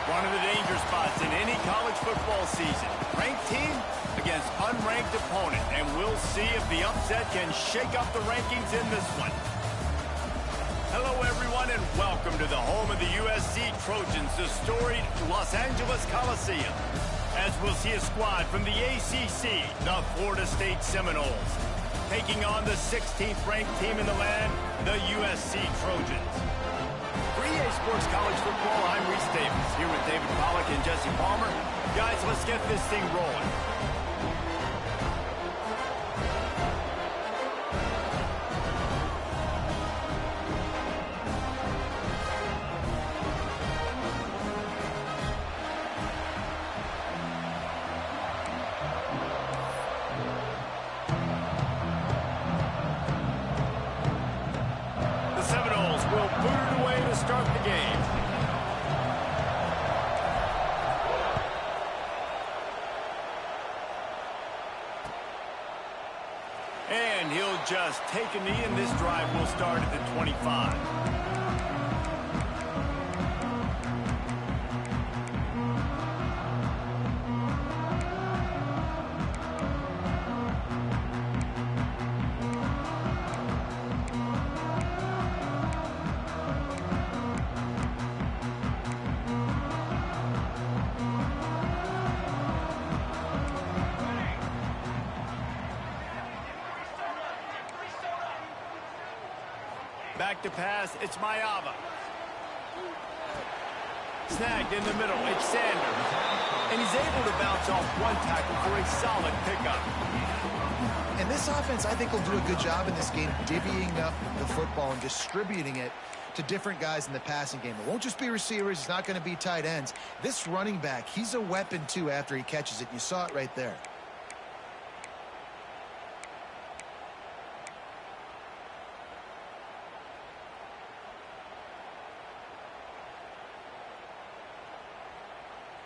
One of the danger spots in any college football season. Ranked team against unranked opponent. And we'll see if the upset can shake up the rankings in this one. Hello, everyone, and welcome to the home of the USC Trojans, the storied Los Angeles Coliseum. As we'll see a squad from the ACC, the Florida State Seminoles, taking on the 16th ranked team in the land, the USC Trojans. For EA Sports College Football, I'm Reese Davis, here with David Pollack and Jesse Palmer. Guys, let's get this thing rolling. And he'll just take a knee, and this drive will start at the 25. Back to pass, it's Mayava. Snagged in the middle, it's Sanders. And he's able to bounce off one tackle for a solid pickup. And this offense, I think, will do a good job in this game divvying up the football and distributing it to different guys in the passing game. It won't just be receivers. It's not going to be tight ends. This running back, he's a weapon, too, after he catches it. You saw it right there.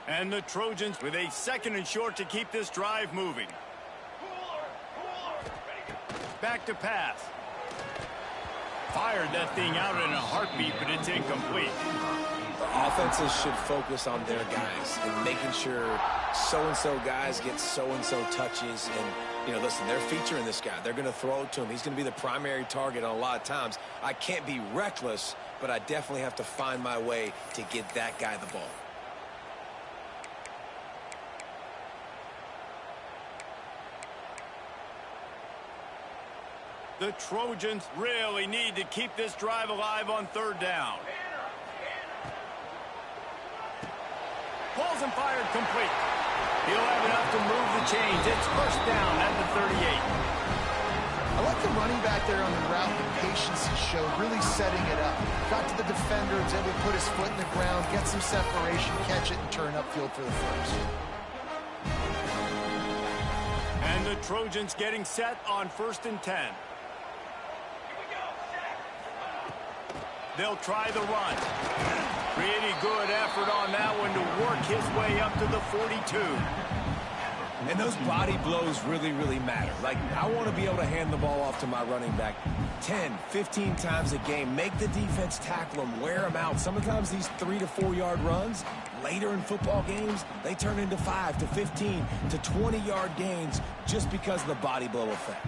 And the Trojans with a second and short to keep this drive moving. Back to pass. Fired that thing out in a heartbeat, but it's incomplete. Offenses should focus on their guys and making sure so-and-so guys get so-and-so touches. And, you know, listen, they're featuring this guy. They're going to throw it to him. He's going to be the primary target on a lot of times. I can't be reckless, but I definitely have to find my way to get that guy the ball. The Trojans really need to keep this drive alive on third down. Balls and fired complete. He'll have enough to move the chains. It's first down at the 38. I like the running back there on the route, the patience he showed, really setting it up. Got to the defender, was able to put his foot in the ground, get some separation, catch it, and turn upfield for the first. And the Trojans getting set on 1st and 10. They'll try the run. Pretty good effort on that one to work his way up to the 42. And those body blows really, really matter. Like, I want to be able to hand the ball off to my running back 10, 15 times a game. Make the defense tackle them, wear them out. Sometimes these 3 to 4 yard runs, later in football games, they turn into 5 to 15 to 20 yard gains just because of the body blow effect.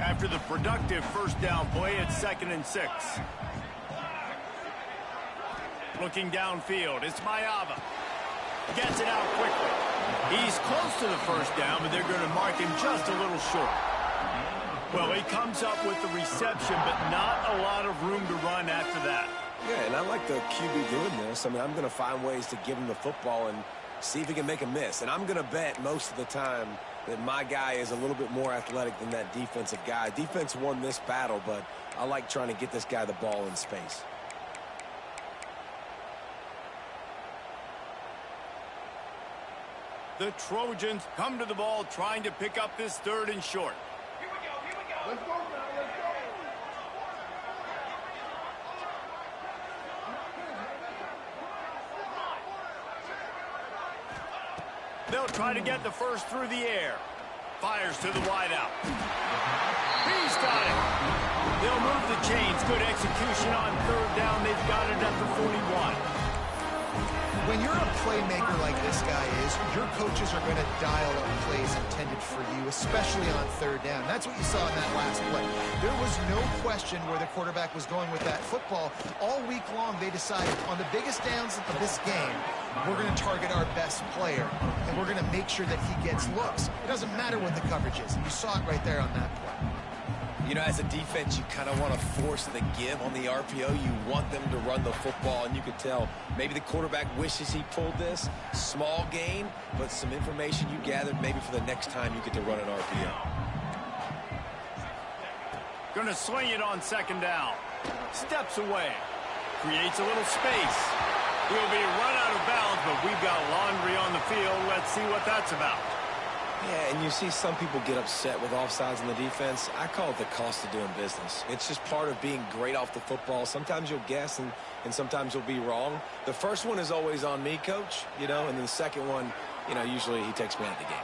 After the productive first down play, it's 2nd and 6. Looking downfield, it's Mayava. Gets it out quickly. He's close to the first down, but they're going to mark him just a little short. Well, he comes up with the reception, but not a lot of room to run after that. Yeah, and I like the QB doing this. I mean, I'm going to find ways to give him the football and see if he can make a miss. And I'm going to bet most of the time that my guy is a little bit more athletic than that defensive guy. Defense won this battle, but I like trying to get this guy the ball in space. The Trojans come to the ball trying to pick up this 3rd and short. Here we go, here we go. Let's go now, let's go. They'll try to get the first through the air. Fires to the wideout. He's got it. They'll move the chains. Good execution on 3rd down. They've got it at the 41. When you're a playmaker like this guy is, your coaches are going to dial up plays intended for you, especially on third down. That's what you saw in that last play. There was no question where the quarterback was going with that football. All week long, they decided on the biggest downs of this game, we're going to target our best player, and we're going to make sure that he gets looks. It doesn't matter what the coverage is. You saw it right there on that play. You know, as a defense, you kind of want to force the give on the RPO. You want them to run the football, and you could tell maybe the quarterback wishes he pulled this. Small gain, but some information you gathered maybe for the next time you get to run an RPO. Gonna swing it on second down. Steps away. Creates a little space. He'll be run out of bounds, but we've got laundry on the field. Let's see what that's about. Yeah, and you see some people get upset with offsides in the defense. I call it the cost of doing business. It's just part of being great off the football. Sometimes you'll guess, and sometimes you'll be wrong. The first one is always on me, Coach, you know, and then the second one, you know, usually he takes me out of the game.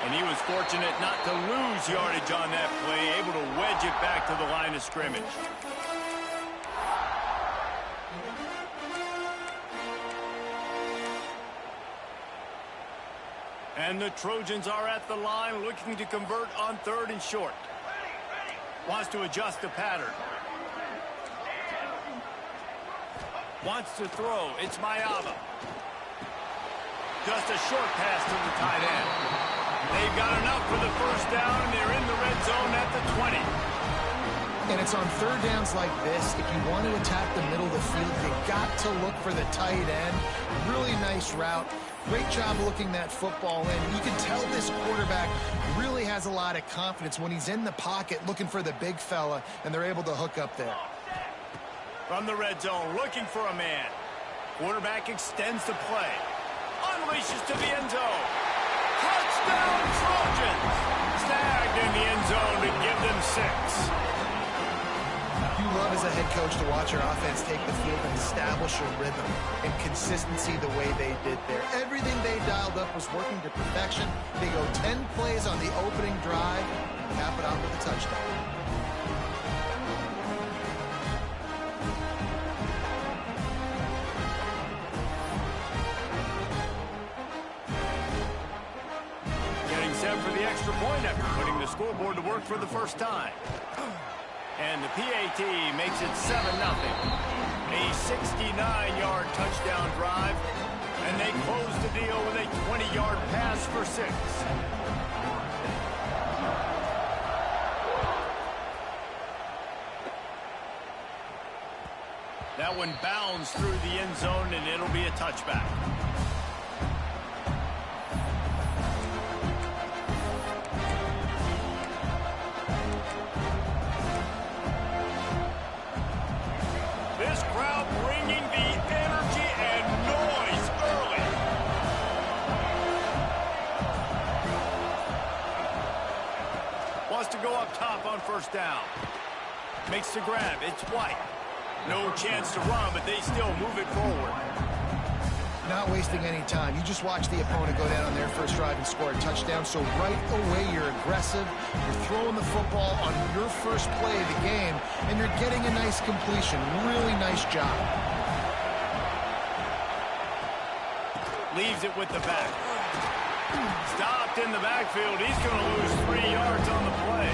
And he was fortunate not to lose yardage on that play, able to wedge it back to the line of scrimmage. And the Trojans are at the line looking to convert on third and short. Wants to adjust the pattern. Wants to throw. It's Mayava. Just a short pass to the tight end. They've got enough for the first down, and they're in the red zone at the 20. And it's on third downs like this. If you want to attack the middle of the field, you got to look for the tight end. Really nice route. Great job looking that football in. You can tell this quarterback really has a lot of confidence when he's in the pocket looking for the big fella, and they're able to hook up there. From the red zone, looking for a man. Quarterback extends the play. Unleashes to the end zone. Touchdown Trojans! Snagged in the end zone to give them 6. You love as a head coach to watch your offense take the field and establish a rhythm and consistency the way they did there. Everything they dialed up was working to perfection. They go 10 plays on the opening drive and cap it off with a touchdown. For the extra point after putting the scoreboard to work for the first time. And the PAT makes it 7-0. A 69-yard touchdown drive, and they close the deal with a 20-yard pass for 6. That one bounds through the end zone, and it'll be a touchback. To go up top on first down. Makes the grab. It's White. No chance to run, but they still move it forward. Not wasting any time. You just watch the opponent go down on their first drive and score a touchdown. So right away, you're aggressive. You're throwing the football on your first play of the game, and you're getting a nice completion. Really nice job. Leaves it with the back. Stopped in the backfield. He's going to lose 3 yards on the play.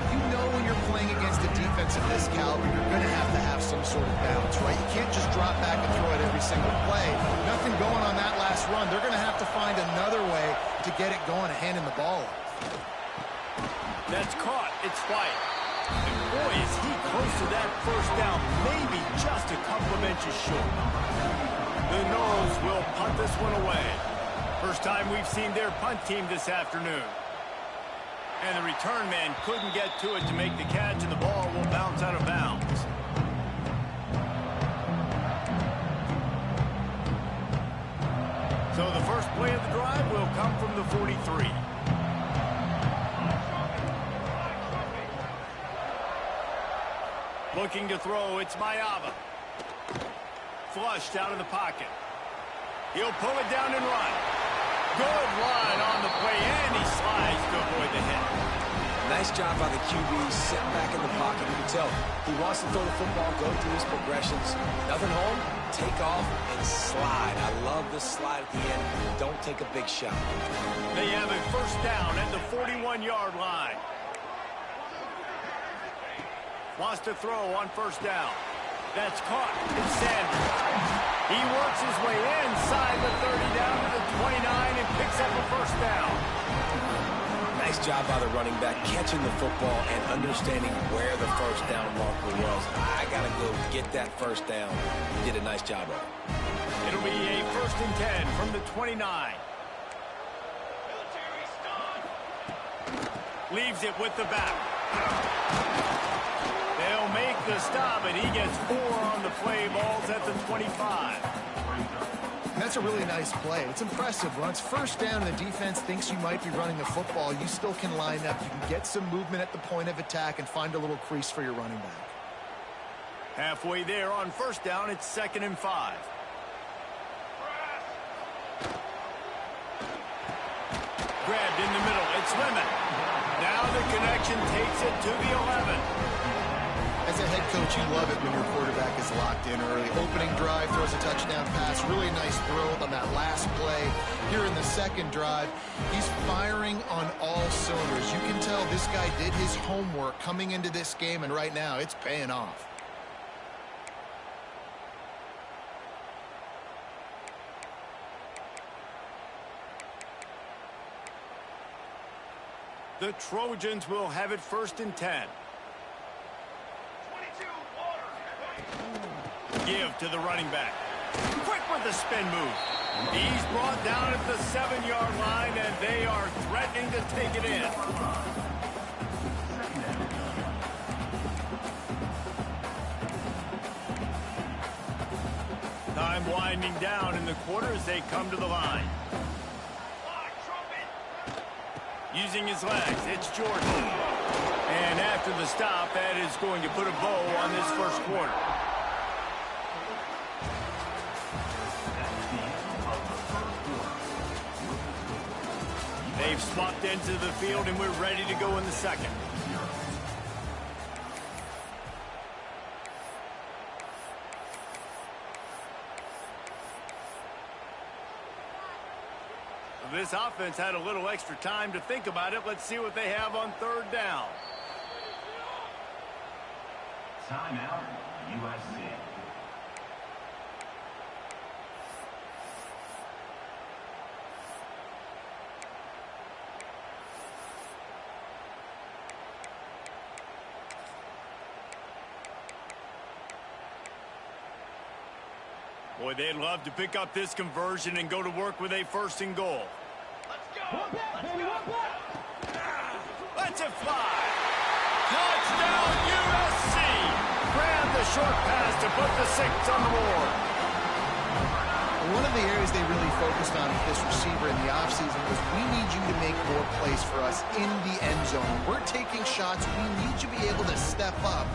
You know when you're playing against a defense of this caliber, you're going to have some sort of balance, right? You can't just drop back and throw it every single play. Nothing going on that last run. They're going to have to find another way to get it going and handing the ball off. That's caught. It's White. And boy, is he close to that first down. Maybe just a couple of inches short. The Noles will punt this one away. First time we've seen their punt team this afternoon. And the return man couldn't get to it to make the catch, and the ball will bounce out of bounds. So the first play of the drive will come from the 43. Looking to throw, it's Mayava. Flushed out of the pocket. He'll pull it down and run. Good line on the play, and he slides to avoid the hit. Nice job by the QB sitting back in the pocket. You can tell he wants to throw the football, go through his progressions. Nothing home, take off and slide. I love the slide at the end. Don't take a big shot. They have a first down at the 41-yard line. Wants to throw on first down. That's caught. It's Sanders. He works his way inside the 30 down to the 29 and picks up a first down. Nice job by the running back catching the football and understanding where the first down marker was. I got to go get that first down. He did a nice job of it. It'll be a 1st and 10 from the 29. Leaves it with the back. They'll make the stop, and he gets 4 on the play. Ball's at the 25. That's a really nice play. It's impressive. When it's first down and the defense thinks you might be running the football, you still can line up. You can get some movement at the point of attack and find a little crease for your running back. Halfway there on first down, it's 2nd and 5. Grabbed in the middle. It's Lemon. Now the connection takes it to the 11. As a head coach, you love it when your quarterback is locked in early. Opening drive, throws a touchdown pass. Really nice throw on that last play. Here in the second drive, he's firing on all cylinders. You can tell this guy did his homework coming into this game, and right now it's paying off. The Trojans will have it 1st and 10. Give to the running back. Quick with the spin move. He's brought down at the 7-yard line, and they are threatening to take it in. Time winding down in the quarter as they come to the line. Using his legs, it's Jordan. And after the stop, that is going to put a bow on this first quarter. They've swapped into the field, and we're ready to go in the second. This offense had a little extra time to think about it. Let's see what they have on 3rd down. Timeout, USC. Boy, they'd love to pick up this conversion and go to work with a 1st and goal. Let's it fly. Touchdown, USC. Grab the short pass to put the 6 on the board. One of the areas they really focused on with this receiver in the offseason was we need you to make more plays for us in the end zone. We're taking shots. We need you to be able to step up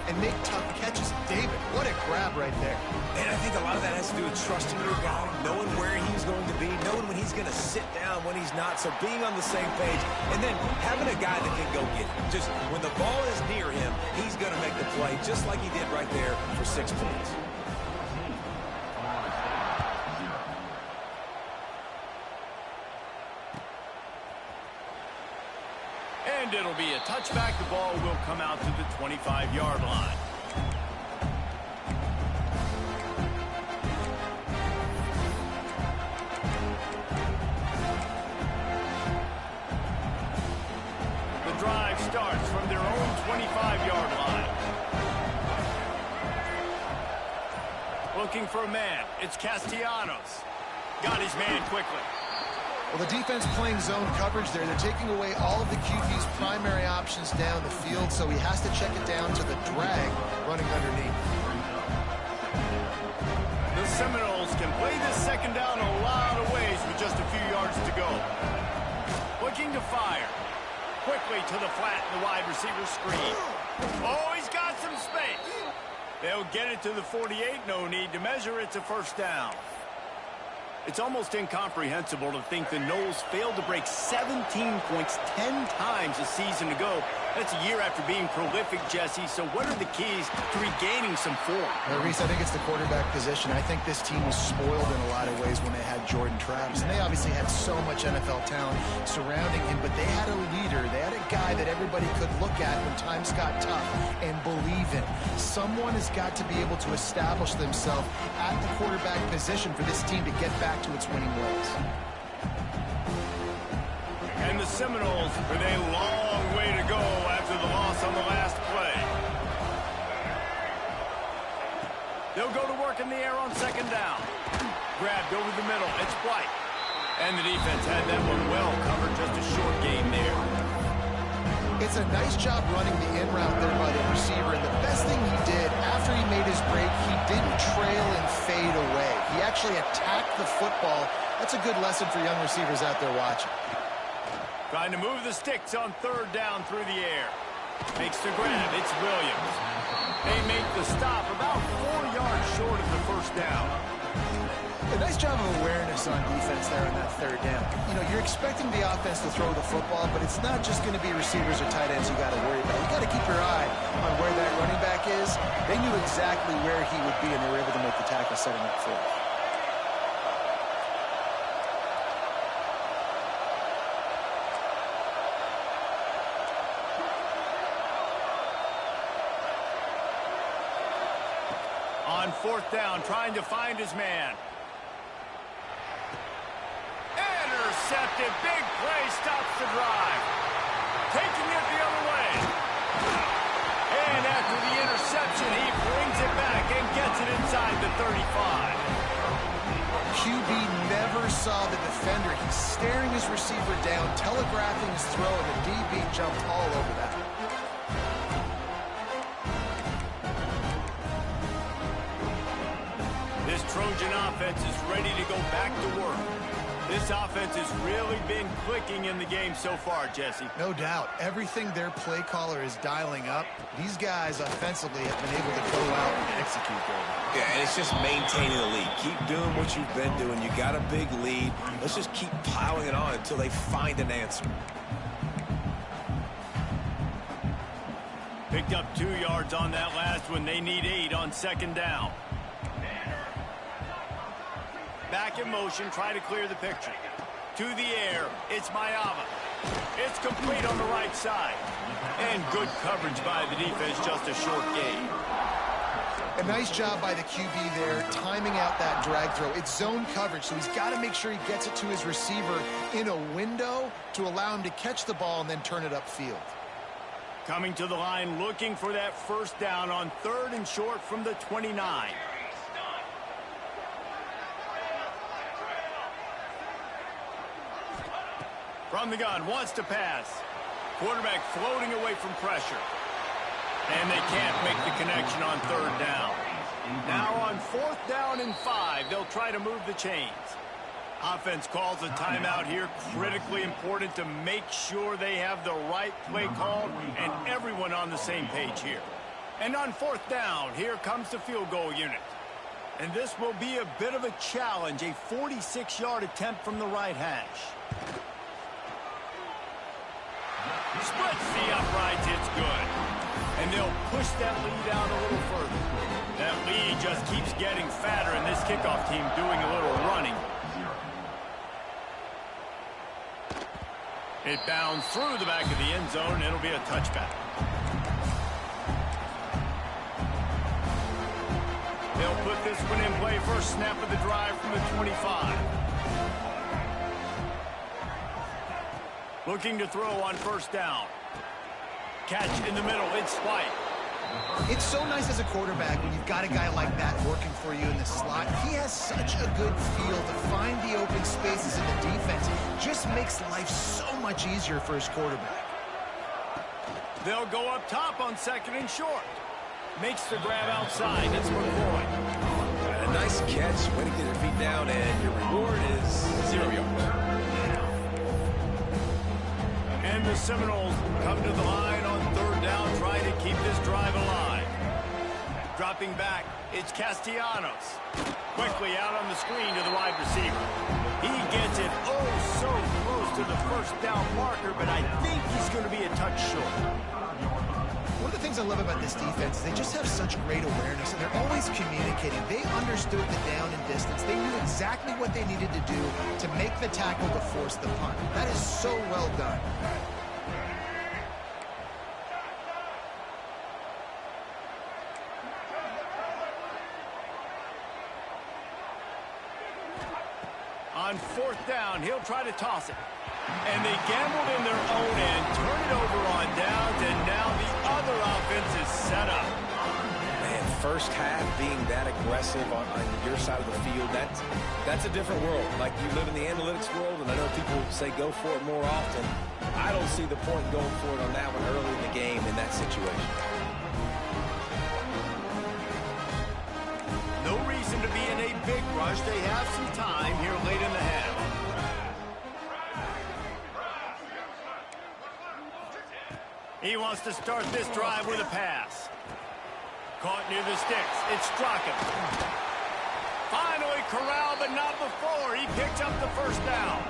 and make tough catches. David, what a grab right there. And I think a lot of that has to do with trusting your guy, knowing where he's going to be, knowing when he's going to sit down, when he's not. So being on the same page, and then having a guy that can go get it. Just when the ball is near him, he's going to make the play, just like he did right there for 6 points. And it'll be a touchback. The ball will come out to the 25-yard line. The drive starts from their own 25-yard line. Looking for a man. It's Castellanos. Got his man quickly. Well, the defense playing zone coverage there. They're taking away all of the QB's primary options down the field, so he has to check it down to the drag running underneath. The Seminoles can play this 2nd down a lot of ways with just a few yards to go. Looking to fire. Quickly to the flat in the wide receiver screen. Oh, he's got some space. They'll get it to the 48. No need to measure. It's a 1st down. It's almost incomprehensible to think the Noles failed to break 17 points 10 times a season ago. That's a year after being prolific, Jesse. So what are the keys to regaining some form? Well, Reese, I think it's the quarterback position. I think this team was spoiled in a lot of ways when they had Jordan Travis. And they obviously had so much NFL talent surrounding him, but they had a leader. They had a guy that everybody could look at when times got tough and believe in. Someone has got to be able to establish themselves at the quarterback position for this team to get back to its winning ways. And the Seminoles with a long way to go after the loss on the last play. They'll go to work in the air on second down. Grabbed over the middle. It's White. And the defense had that one well covered. Just a short gain there. It's a nice job running the in route there by the receiver. And the best thing he did after he made his break, he didn't trail and fade away. He actually attacked the football. That's a good lesson for young receivers out there watching. Trying to move the sticks on third down through the air. Makes the grab. It's Williams. They make the stop about 4 yards short of the first down. A nice job of awareness on defense there on that third down. You know, you're expecting the offense to throw the football, but it's not just going to be receivers or tight ends you got to worry about. You got to keep your eye on where that running back is. They knew exactly where he would be, and they were able to make the tackle, setting up for it. On fourth down, trying to find his man. Intercepted. Big play stops the drive. Taking it the other way. And after the interception, he brings it back and gets it inside the 35. QB never saw the defender. He's staring his receiver down, telegraphing his throw, and the DB jumped all over that. This Trojan offense is ready to go back to work. This offense has really been clicking in the game so far, Jesse. No doubt. Everything their play caller is dialing up, these guys offensively have been able to go out and execute there. Yeah, and it's just maintaining the lead. Keep doing what you've been doing. You got a big lead. Let's just keep piling it on until they find an answer. Picked up 2 yards on that last one. They need 8 on second down. Back in motion, try to clear the picture. To the air, it's Mayava. It's complete on the right side. And good coverage by the defense, just a short gain. A nice job by the QB there, timing out that drag throw. It's zone coverage, so he's got to make sure he gets it to his receiver in a window to allow him to catch the ball and then turn it upfield. Coming to the line, looking for that first down on third and short from the 29. From the gun, wants to pass. Quarterback floating away from pressure. And they can't make the connection on third down. Now on fourth down and 5, they'll try to move the chains. Offense calls a timeout here. Critically important to make sure they have the right play called and everyone on the same page here. And on fourth down, here comes the field goal unit. And this will be a bit of a challenge, a 46-yard attempt from the right hash. Splits the uprights, it's good. And they'll push that lead out a little further. That lead just keeps getting fatter, and this kickoff team doing a little running. It bounds through the back of the end zone, and it'll be a touchback. They'll put this one in play first snap of the drive from the 25. Looking to throw on first down. Catch in the middle. It's White. It's so nice as a quarterback when you've got a guy like that working for you in the slot. He has such a good feel to find the open spaces in the defense. Just makes life so much easier for his quarterback. They'll go up top on second and short. Makes the grab outside. It's McCoy. A nice catch. Way to get your feet down, and your reward is 0 yards. And the Seminoles come to the line on third down, trying to keep this drive alive. Dropping back, it's Castellanos. Quickly out on the screen to the wide receiver. He gets it oh so close to the first down marker, but I think he's going to be a touch short. One of the things I love about this defense is they just have such great awareness, and they're always communicating. They understood the down and distance. They knew exactly what they needed to do to make the tackle to force the punt. That is so well done. On fourth down, he'll try to toss it. And they gambled in their own end, turn it over on downs, and now the other offense is set up. Man, first half being that aggressive on your side of the field, that's a different world. Like, you live in the analytics world, and I know people say go for it more often. I don't see the point going for it on that one early in the game in that situation. No reason to be in a big rush. They have some time here late in the half. He wants to start this drive with a pass. Caught near the sticks. It's Strachan. Finally corralled, but not before. He picks up the first down.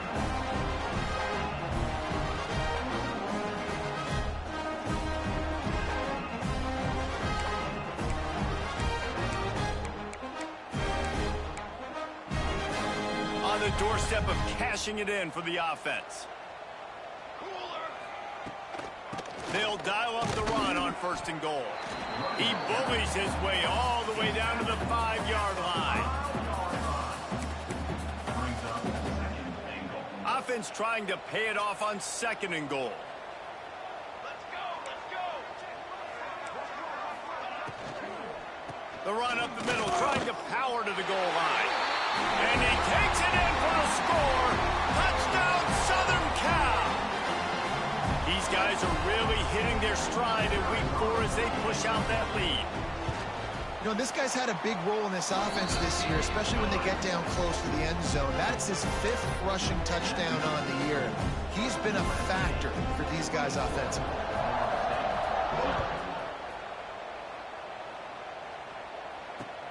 On the doorstep of cashing it in for the offense. They'll dial up the run on first and goal. He bullies his way all the way down to the 5-yard line. Offense trying to pay it off on second and goal. The run up the middle, trying to power to the goal line. And he takes it in for the score. Touchdown, Southern Cal. These guys are really hitting their stride in week 4 as they push out that lead. You know, this guy's had a big role in this offense this year, especially when they get down close to the end zone. That's his 5th rushing touchdown on the year. He's been a factor for these guys offensively.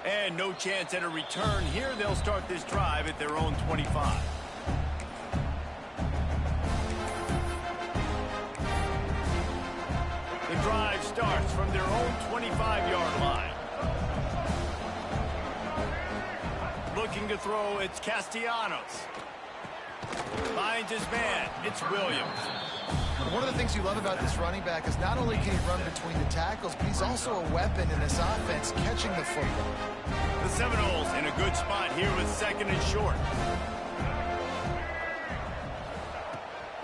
And no chance at a return here. They'll start this drive at their own 25. The drive starts from their own 25-yard line. Looking to throw, it's Castellanos. Finds his man, it's Williams. One of the things you love about this running back is not only can he run between the tackles, but he's also a weapon in this offense, catching the football. The Seminoles in a good spot here with second and short.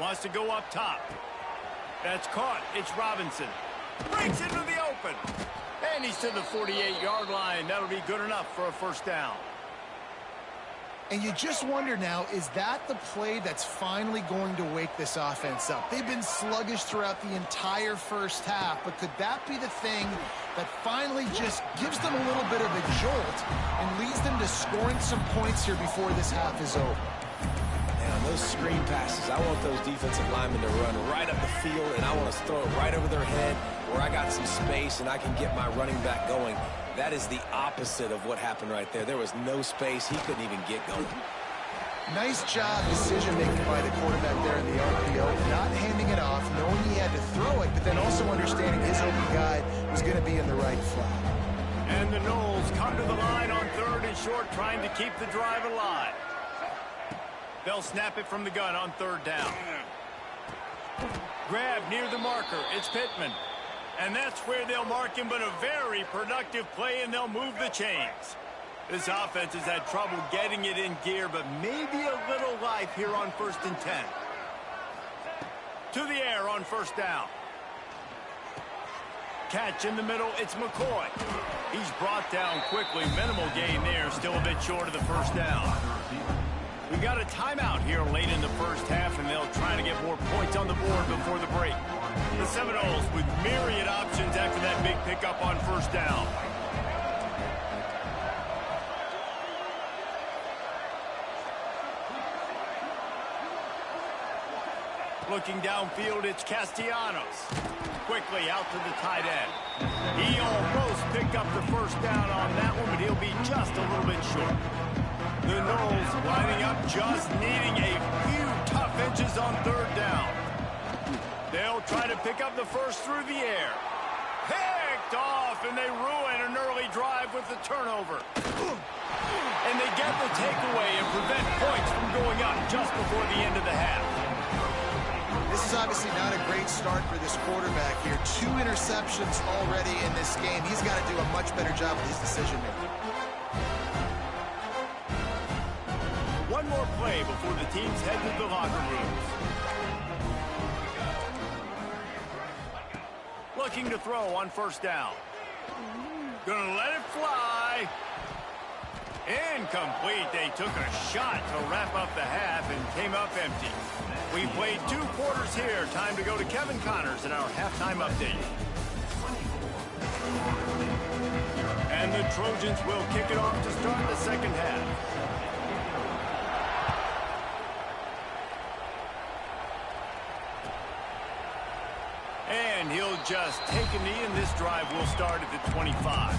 Wants to go up top. That's caught. It's Robinson. Breaks into the open. And he's to the 48-yard line. That'll be good enough for a first down. And you just wonder now, is that the play that's finally going to wake this offense up? They've been sluggish throughout the entire first half, but could that be the thing that finally just gives them a little bit of a jolt and leads them to scoring some points here before this half is over? And on those screen passes, I want those defensive linemen to run right up the field, and I want to throw it right over their head where I got some space and I can get my running back going. That is the opposite of what happened right there. There was no space. He couldn't even get going. Nice job decision-making by the quarterback there in the RPO, not handing it off, knowing he had to throw it, but then also understanding his open guy was going to be in the right flat. And the Noles come to the line on third and short, trying to keep the drive alive. They'll snap it from the gun on third down. Grab near the marker. It's Pittman. And that's where they'll mark him, but a very productive play, and they'll move the chains. This offense has had trouble getting it in gear, but maybe a little life here on 1st and 10. To the air on first down. Catch in the middle, it's McCoy. He's brought down quickly. Minimal gain there, still a bit short of the first down. We got a timeout here late in the first half, and they'll try to get more points on the board before the break. The Seminoles with myriad options after that big pickup on first down. Looking downfield, it's Castellanos. Quickly out to the tight end. He almost picked up the first down on that one, but he'll be just a little bit short. The Knolls lining up, just needing a few tough inches on third down. They'll try to pick up the first through the air. Picked off, and they ruin an early drive with the turnover. And they get the takeaway and prevent points from going up just before the end of the half. This is obviously not a great start for this quarterback here. 2 interceptions already in this game. He's got to do a much better job with his decision-making. One more play before the teams head to the locker rooms. Looking to throw on first down. Gonna let it fly. Incomplete. They took a shot to wrap up the half and came up empty. We played 2 quarters here. Time to go to Kevin Connors in our halftime update. And the Trojans will kick it off to start the second half. And he'll just take a knee, and this drive will start at the 25.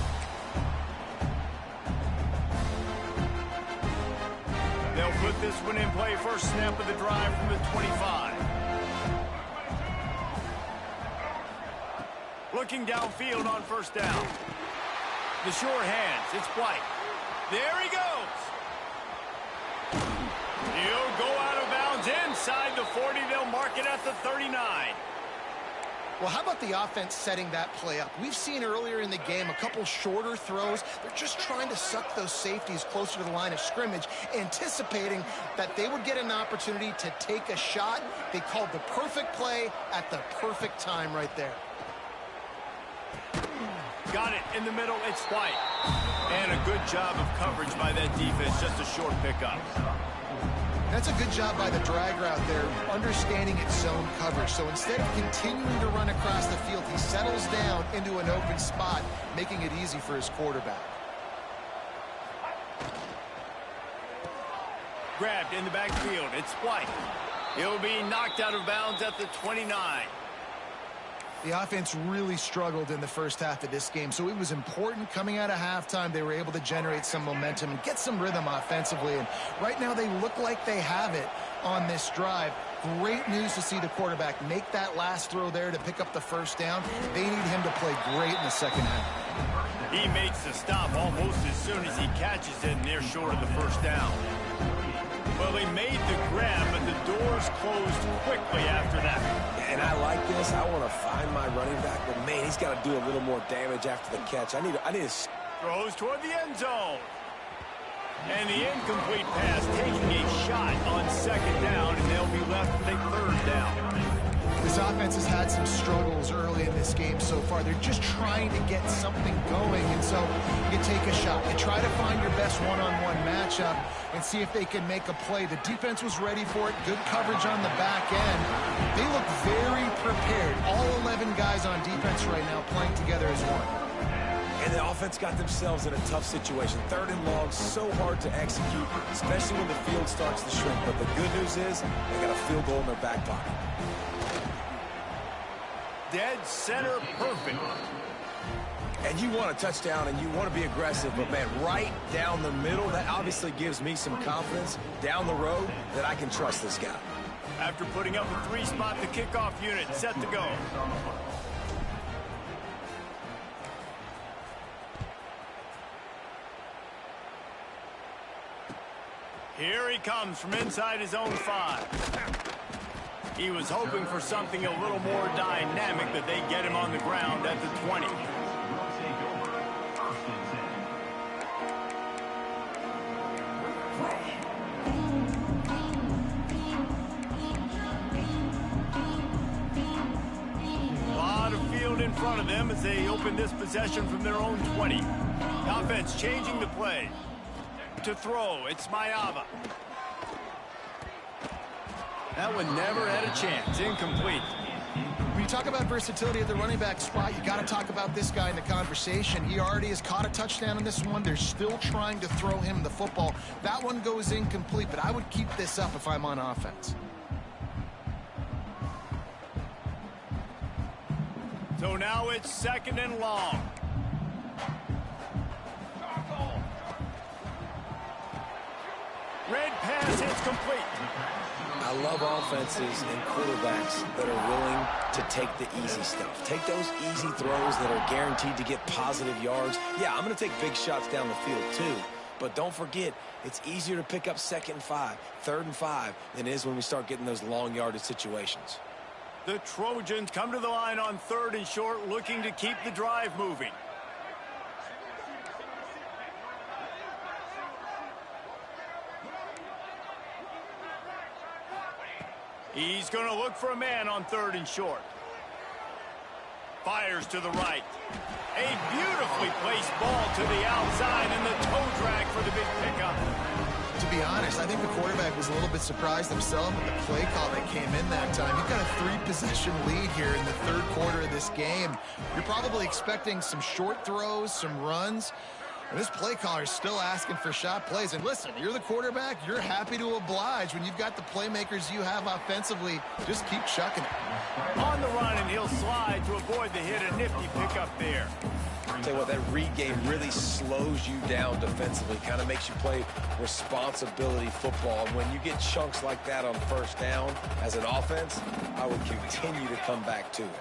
They'll put this one in play. First snap of the drive from the 25. Looking downfield on first down. The sure hands. It's White. There he goes. He'll go out of bounds inside the 40. They'll mark it at the 39. Well, how about the offense setting that play up? We've seen earlier in the game a couple shorter throws. They're just trying to suck those safeties closer to the line of scrimmage, anticipating that they would get an opportunity to take a shot. They called the perfect play at the perfect time right there. Got it in the middle. It's White. And a good job of coverage by that defense. Just a short pickup. That's a good job by the drag route there, understanding its zone coverage. So instead of continuing to run across the field, he settles down into an open spot, making it easy for his quarterback. Grabbed in the backfield. It's White. He'll be knocked out of bounds at the 29. The offense really struggled in the first half of this game, so it was important coming out of halftime. They were able to generate some momentum and get some rhythm offensively, and right now they look like they have it on this drive. Great news to see the quarterback make that last throw there to pick up the first down. They need him to play great in the second half. He makes the stop almost as soon as he catches it, and they're short of the first down. Well, they made the grab, but the doors closed quickly after that. And I like this. I want to find my running back, but man, he's got to do a little more damage after the catch. I need to throws toward the end zone. And the incomplete pass taking a shot on second down, and they'll be left with a third down. This offense has had some struggles early in this game so far. They're just trying to get something going, and so you take a shot. You try to find your best one-on-one matchup and see if they can make a play. The defense was ready for it. Good coverage on the back end. They look very prepared. All 11 guys on defense right now playing together as one. And the offense got themselves in a tough situation. Third and long, so hard to execute, especially when the field starts to shrink. But the good news is they got a field goal in their back pocket. Dead center perfect. And you want a touchdown and you want to be aggressive, but man, right down the middle, that obviously gives me some confidence down the road that I can trust this guy. After putting up a 3-spot, the kickoff unit set to go. Here he comes from inside his own 5. He was hoping for something a little more dynamic, but they get him on the ground at the 20. A lot of field in front of them as they open this possession from their own 20. The offense changing the play. To throw, it's Mayava. That one never had a chance. Incomplete. When you talk about versatility at the running back spot, you got to talk about this guy in the conversation. He already has caught a touchdown in this one. They're still trying to throw him the football. That one goes incomplete, but I would keep this up if I'm on offense. So now it's 2nd and long. Red pass is complete. I love offenses and quarterbacks that are willing to take the easy stuff. Take those easy throws that are guaranteed to get positive yards. Yeah, I'm going to take big shots down the field too. But don't forget, it's easier to pick up 2nd and 5, 3rd and 5 than it is when we start getting those long yardage situations. The Trojans come to the line on 3rd and short, looking to keep the drive moving. He's going to look for a man on 3rd and short. Fires to the right. A beautifully placed ball to the outside, and the toe drag for the big pickup. To be honest, I think the quarterback was a little bit surprised himself with the play call that came in that time. You've got a 3-possession lead here in the 3rd quarter of this game. You're probably expecting some short throws, some runs. And this play caller is still asking for shot plays. And listen, you're the quarterback. You're happy to oblige. When you've got the playmakers you have offensively, just keep chucking it. On the run, and he'll slide to avoid the hit. A nifty pickup there. I'll tell you what, that read game really slows you down defensively, kind of makes you play responsibility football. And when you get chunks like that on 1st down as an offense, I would continue to come back to it.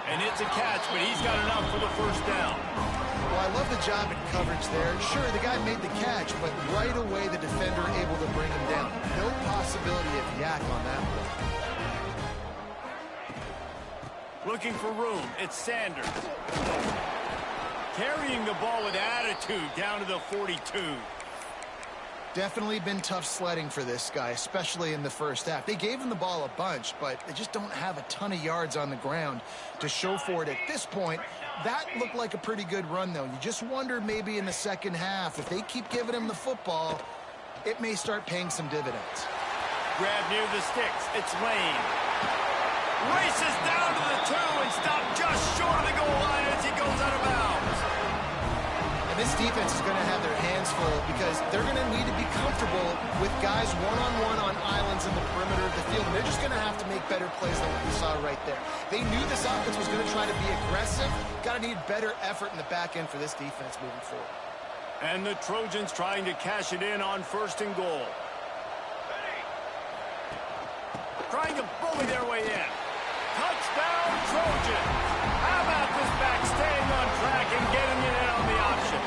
And it's a catch, but he's got enough for the 1st down. Well, I love the job in coverage there. Sure, the guy made the catch, but right away the defender able to bring him down. No possibility of yak on that one. Looking for room, it's Sanders. Carrying the ball with attitude down to the 42. Definitely been tough sledding for this guy, especially in the 1st half. They gave him the ball a bunch, but they just don't have a ton of yards on the ground to show for it at this point. That looked like a pretty good run, though. You just wonder maybe in the 2nd half, if they keep giving him the football, it may start paying some dividends. Grab near the sticks. It's Lane. Races down to the 2 and stopped just short of the goal line as he goes out of bounds. And this defense is going to have their hands full because they're going to need to be comfortable with guys one-on-one on islands in the perimeter of the field. And they're just going to have to make better plays than what we saw right there. They knew this offense was going to try to be aggressive. Got to need better effort in the back end for this defense moving forward. And the Trojans trying to cash it in on 1st and goal. Trying to bully their way in. Touchdown, Trojan. How about this back staying on track and getting it in on the option?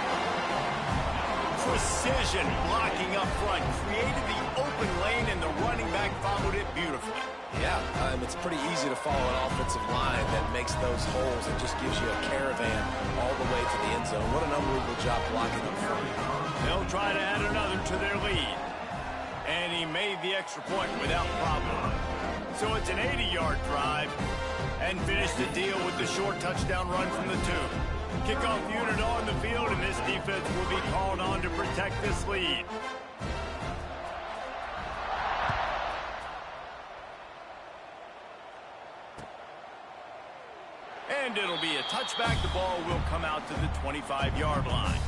Precision blocking up front created the open lane, and the running back followed it beautifully. Yeah, it's pretty easy to follow an offensive line that makes those holes and just gives you a caravan all the way to the end zone. What an unbelievable job blocking up front. They'll try to add another to their lead. And he made the extra point without problem. So it's an 80-yard drive, and finished the deal with the short touchdown run from the 2. Kickoff unit on the field, and this defense will be called on to protect this lead. And it'll be a touchback. The ball will come out to the 25-yard line.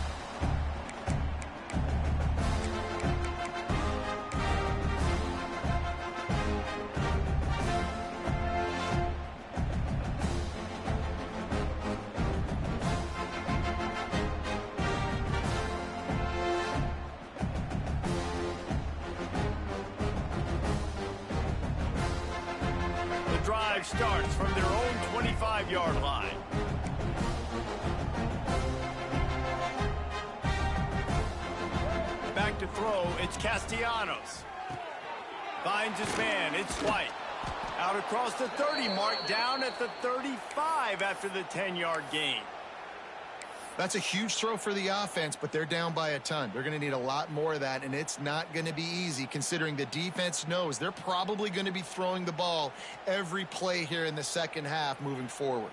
Drive starts from their own 25-yard line. Back to throw, it's Castellanos. Finds his man, it's White. Out across the 30 mark, down at the 35 after the 10-yard gain. That's a huge throw for the offense, but they're down by a ton. They're going to need a lot more of that, and it's not going to be easy considering the defense knows they're probably going to be throwing the ball every play here in the 2nd half moving forward.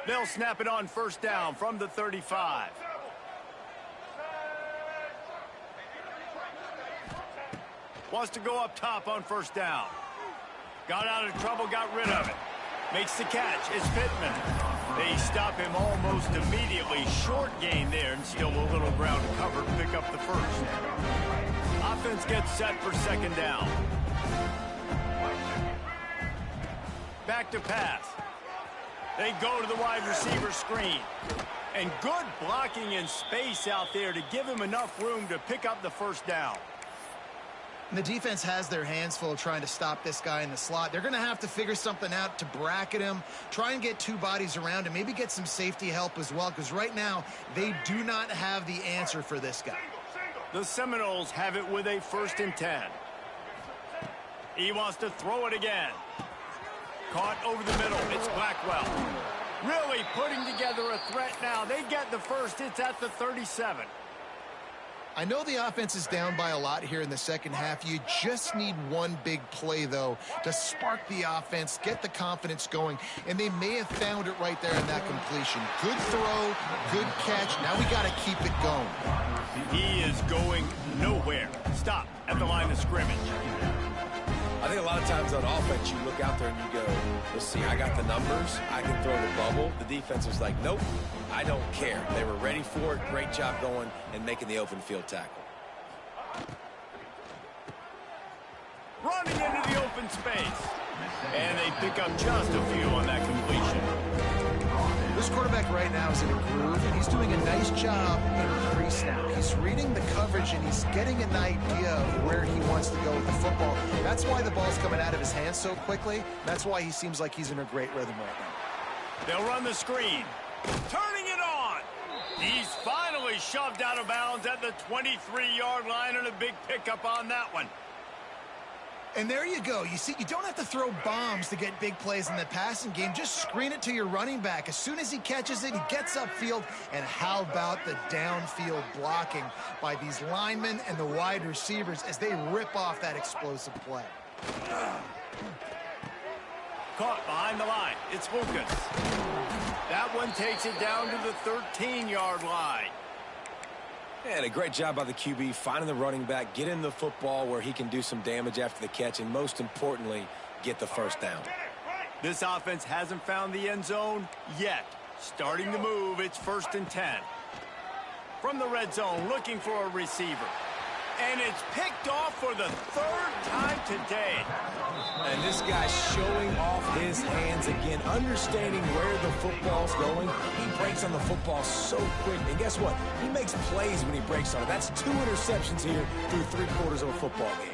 They'll snap it on 1st down from the 35. Wants to go up top on 1st down. Got out of trouble, got rid of it. Makes the catch. It's Pittman. They stay stop him almost immediately. Short gain there, and still a little ground to cover to pick up the first. Offense gets set for second down. Back to pass. They go to the wide receiver screen. And good blocking in space out there to give him enough room to pick up the first down. And the defense has their hands full trying to stop this guy in the slot. They're going to have to figure something out to bracket him, try and get two bodies around him, maybe get some safety help as well, because right now they do not have the answer for this guy. The Seminoles have it with a 1st and 10. He wants to throw it again. Caught over the middle. It's Blackwell. Really putting together a threat now. They get the first. It's at the 37. I know the offense is down by a lot here in the second half. You just need one big play, though, to spark the offense, get the confidence going, and they may have found it right there in that completion. Good throw, good catch. Now we got to keep it going. He is going nowhere. Stop at the line of scrimmage. I think a lot of times on offense, you look out there and you go, let's see, I got the numbers. I can throw the bubble. The defense was like, nope, I don't care. They were ready for it. Great job going and making the open field tackle. Running into the open space. And they pick up just a few on that completion. This quarterback right now is in a groove, and he's doing a nice job in pre-snap. He's reading the coverage, and he's getting an idea of where he wants to go with the football. That's why the ball's coming out of his hands so quickly. That's why he seems like he's in a great rhythm right now. They'll run the screen. Turning it on. He's finally shoved out of bounds at the 23-yard line, and a big pickup on that one. And there you go. You see, you don't have to throw bombs to get big plays in the passing game. Just screen it to your running back. As soon as he catches it, he gets upfield. And how about the downfield blocking by these linemen and the wide receivers as they rip off that explosive play? Caught behind the line. It's Lucas. That one takes it down to the 13-yard line. And a great job by the QB finding the running back, getting the football where he can do some damage after the catch, and most importantly, get the first down. This offense hasn't found the end zone yet. Starting to move, it's 1st and 10. From the red zone, looking for a receiver. And it's picked off for the 3rd time today. And this guy's showing off his hands again, understanding where the football's going. He breaks on the football so quick. And guess what? He makes plays when he breaks on it. That's 2 interceptions here through 3/4 of a football game.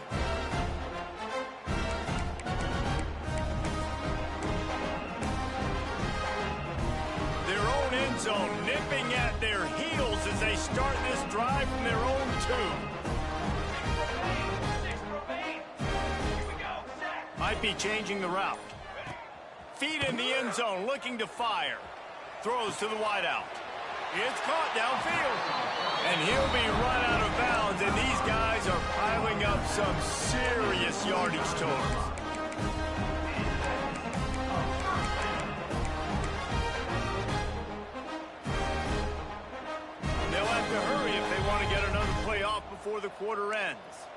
Their own end zone nipping at their heels as they start this drive from their own 2. Might be changing the route. Feet in the end zone, looking to fire. Throws to the wideout. It's caught downfield. And he'll be run out of bounds, and these guys are piling up some serious yardage totals. They'll have to hurry if they want to get another play off before the quarter ends.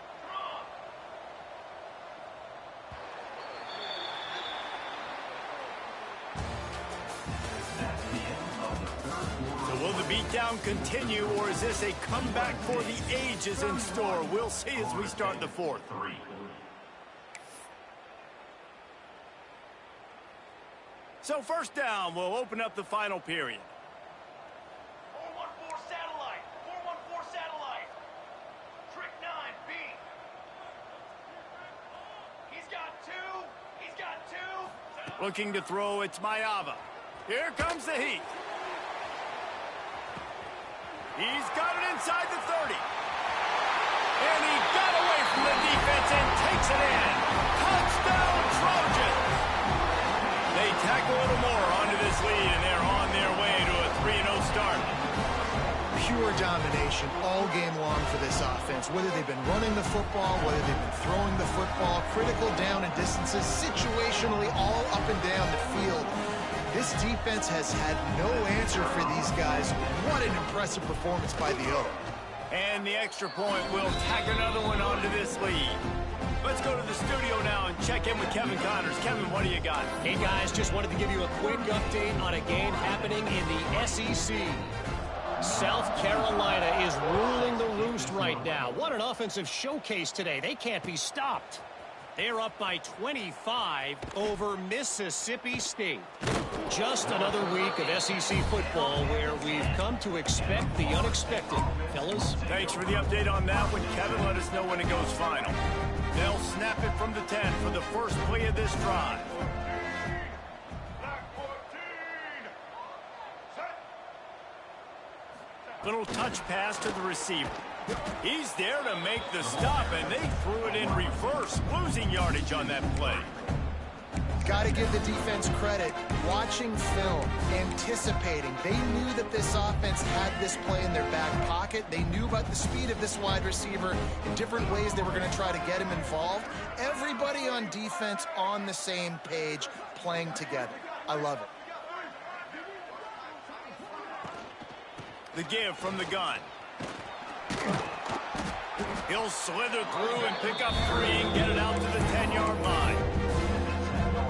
Will the beatdown continue, or is this a comeback for the ages in store? We'll see as we start the 4th. So 1st down, we'll open up the final period. 414 satellite. 414 satellite. Trick 9B. He's got 2. He's got 2. Looking to throw, it's Mayava. Here comes the heat. He's got it inside the 30. And he got away from the defense and takes it in. Touchdown, Trojans. They tack a little more onto this lead, and they're on their way to a 3-0 start. Pure domination all game long for this offense. Whether they've been running the football, whether they've been throwing the football, critical down and distances, situationally all up and down the field. This defense has had no answer for these guys. What an impressive performance by the O. And the extra point will tack another one onto this lead. Let's go to the studio now and check in with Kevin Connors. Kevin, what do you got? Hey, guys, just wanted to give you a quick update on a game happening in the SEC. South Carolina is ruling the roost right now. What an offensive showcase today. They can't be stopped. They're up by 25 over Mississippi State. Just another week of SEC football where we've come to expect the unexpected. Fellas? Thanks for the update on that one, Kevin. Let us know when it goes final. They'll snap it from the 10 for the first play of this drive. Little touch pass to the receiver. He's there to make the stop, and they threw it in reverse, losing yardage on that play. Got to give the defense credit. Watching film, anticipating. They knew that this offense had this play in their back pocket. They knew about the speed of this wide receiver in different ways they were going to try to get him involved. Everybody on defense on the same page, playing together. I love it. The give from the gun. He'll slither through and pick up 3 and get it out to the 10-yard line.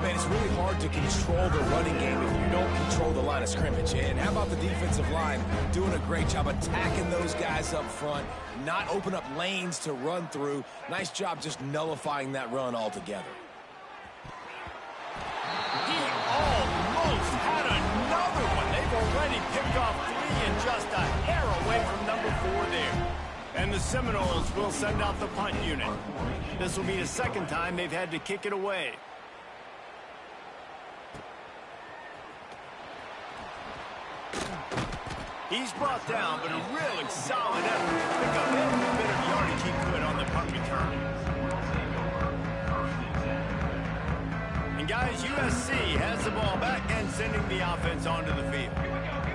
Man, it's really hard to control the running game if you don't control the line of scrimmage. And how about the defensive line doing a great job attacking those guys up front, not open up lanes to run through. Nice job just nullifying that run altogether. He almost had another one. They've already picked off 3 and just a hair away from number 4 there. And the Seminoles will send out the punt unit. This will be the second time they've had to kick it away. He's brought down, but a really solid effort to pick up every bit of yardage he could on the punt return. And guys, USC has the ball back and sending the offense onto the field.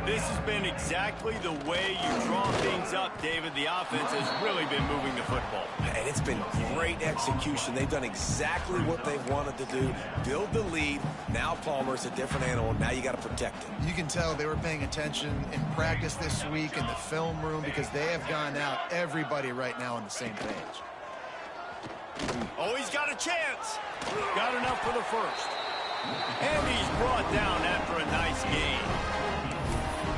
This has been exactly the way you draw things up, David. The offense has really been moving the football. And it's been great execution. They've done exactly what they wanted to do. Build the lead. Now Palmer's a different animal. Now you got to protect him. You can tell they were paying attention in practice this week in the film room because they have gone out, everybody right now on the same page. Oh, he's got a chance. Got enough for the first. And he's brought down after a nice gain.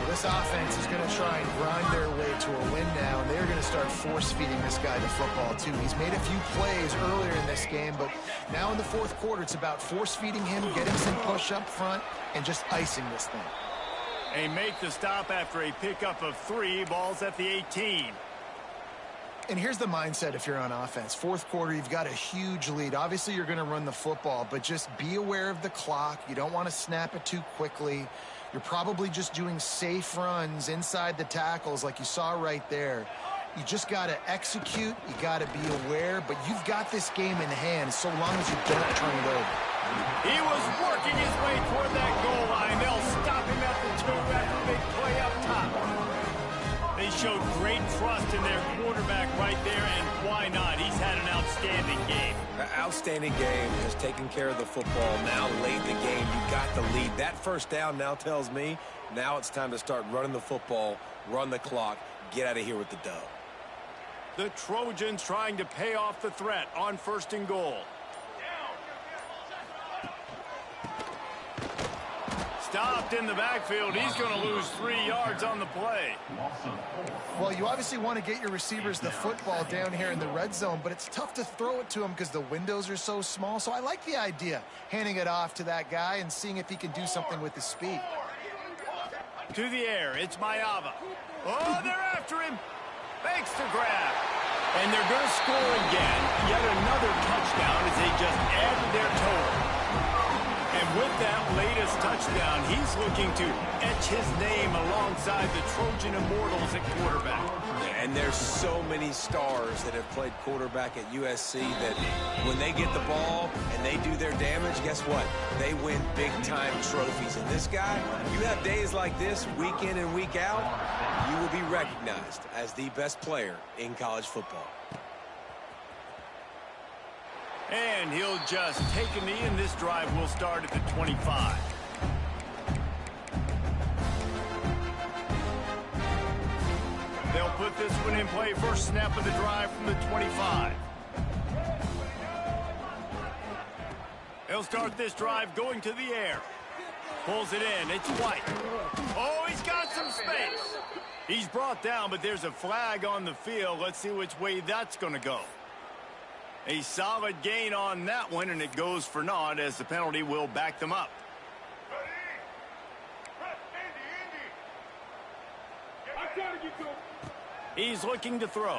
This offense is going to try and grind their way to a win now, and they're going to start force-feeding this guy the football, too. He's made a few plays earlier in this game, but now in the fourth quarter, it's about force-feeding him, getting some push up front, and just icing this thing. They make the stop after a pickup of 3 balls at the 18. And here's the mindset if you're on offense. Fourth quarter, you've got a huge lead. Obviously, you're going to run the football, but just be aware of the clock. You don't want to snap it too quickly. You're probably just doing safe runs inside the tackles like you saw right there. You just got to execute. You got to be aware, but you've got this game in hand so long as you don't turn it over. He was working his way toward that goal line. They'll stop him at the 2 after a big play up top. They showed great trust in their quarterback right there, and why not? He's had an outstanding game. Outstanding game, has taken care of the football, now laid the game. You got the lead. That first down now tells me now it's time to start running the football, run the clock, get out of here with the dub. The Trojans trying to pay off the threat on 1st and goal. Stopped in the backfield. He's going to lose 3 yards on the play. Well, you obviously want to get your receivers the football down here in the red zone, but it's tough to throw it to them because the windows are so small. So I like the idea, handing it off to that guy and seeing if he can do something with his speed. To the air, it's Mayava. Oh, they're after him. Makes the grab. And they're going to score again. Yet another touchdown as they just added their total. And with that latest touchdown, he's looking to etch his name alongside the Trojan Immortals at quarterback. And there's so many stars that have played quarterback at USC that when they get the ball and they do their damage, guess what? They win big-time trophies. And this guy, you have days like this, week in and week out, you will be recognized as the best player in college football. And he'll just take a knee, and this drive will start at the 25. They'll put this one in play. First snap of the drive from the 25. He'll start this drive going to the air. Pulls it in. It's White. Oh, he's got some space. He's brought down, but there's a flag on the field. Let's see which way that's going to go. A solid gain on that one, and it goes for naught as the penalty will back them up. He's looking to throw.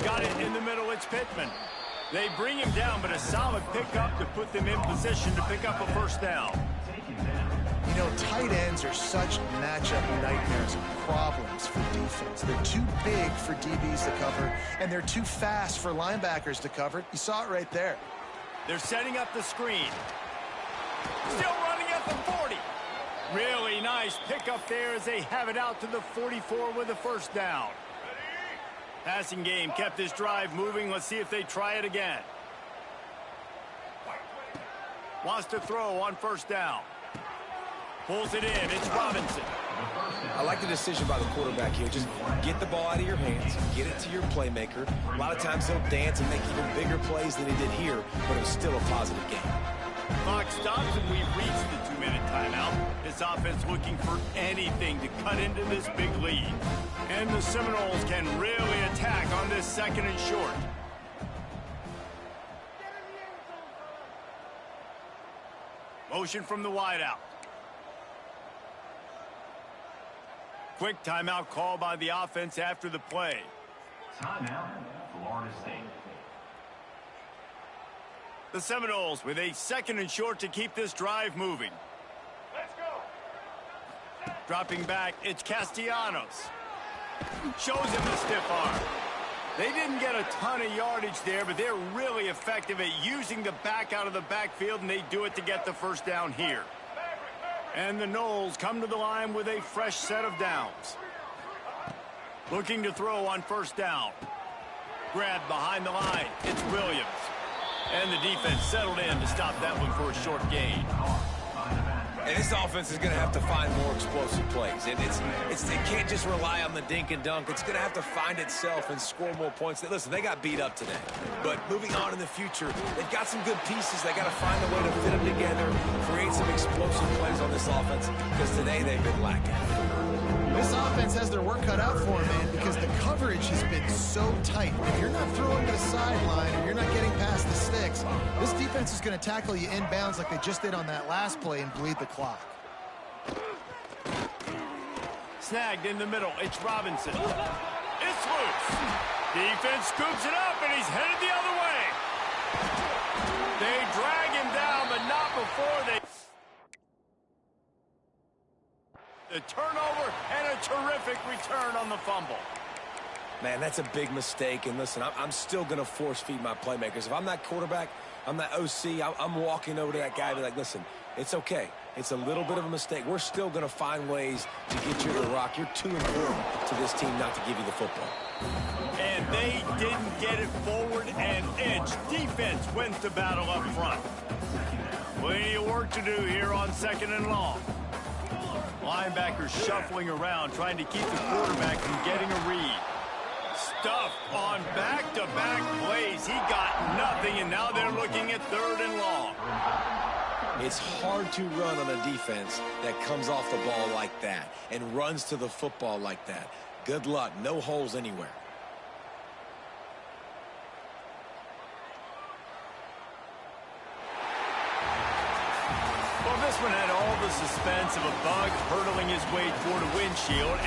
Got it in the middle. It's Pittman. They bring him down, but a solid pickup to put them in position to pick up a first down. You know, tight ends are such matchup nightmares and problems for defense. They're too big for DBs to cover, and they're too fast for linebackers to cover. You saw it right there. They're setting up the screen. Still running at the 40. Really nice pickup there as they have it out to the 44 with a first down. Passing game kept this drive moving. Let's see if they try it again. Wants to throw on first down. Pulls it in. It's Robinson. I like the decision by the quarterback here. Just get the ball out of your hands, get it to your playmaker. A lot of times he'll dance and make even bigger plays than he did here, but it was still a positive game. Clock stops and we've reached the 2-minute timeout. This offense looking for anything to cut into this big lead. And the Seminoles can really attack on this second and short. Motion from the wideout. Quick timeout call by the offense after the play. Timeout, Florida State. The Seminoles with a second and short to keep this drive moving. Let's go. Dropping back, it's Castellanos. Shows him the stiff arm. They didn't get a ton of yardage there, but they're really effective at using the back out of the backfield, and they do it to get the first down here. And the Noles come to the line with a fresh set of downs. Looking to throw on first down. Grabbed behind the line. It's Williams. And the defense settled in to stop that one for a short gain. And this offense is going to have to find more explosive plays. And it can't just rely on the dink and dunk. It's going to have to find itself and score more points. Listen, they got beat up today. But moving on in the future, they've got some good pieces. They got to find a way to fit them together, create some explosive plays on this offense, because today they've been lacking. This offense has their work cut out for them, man, because the coverage has been so tight. If you're not throwing to the sideline or you're not getting past the sticks, this defense is going to tackle you inbounds like they just did on that last play and bleed the clock. Snagged in the middle. It's Robinson. It's loose. Defense scoops it up, and he's headed the other way. They drag him down, but not before they... The turnover and a terrific return on the fumble. Man, that's a big mistake. And listen, I'm still going to force feed my playmakers. If I'm that quarterback, I'm that OC, I'm walking over to that guy and be like, listen, it's okay. It's a little bit of a mistake. We're still going to find ways to get you to the rock. You're too important to this team not to give you the football. And they didn't get it forward an inch. Defense wins the battle up front. Plenty of work to do here on second and long. Linebackers shuffling around, trying to keep the quarterback from getting a read. Stuffed on back-to-back plays. He got nothing, and now they're looking at third and long. It's hard to run on a defense that comes off the ball like that and runs to the football like that. Good luck. No holes anywhere. Well, this one had all the suspense of a bug hurtling his way toward a windshield.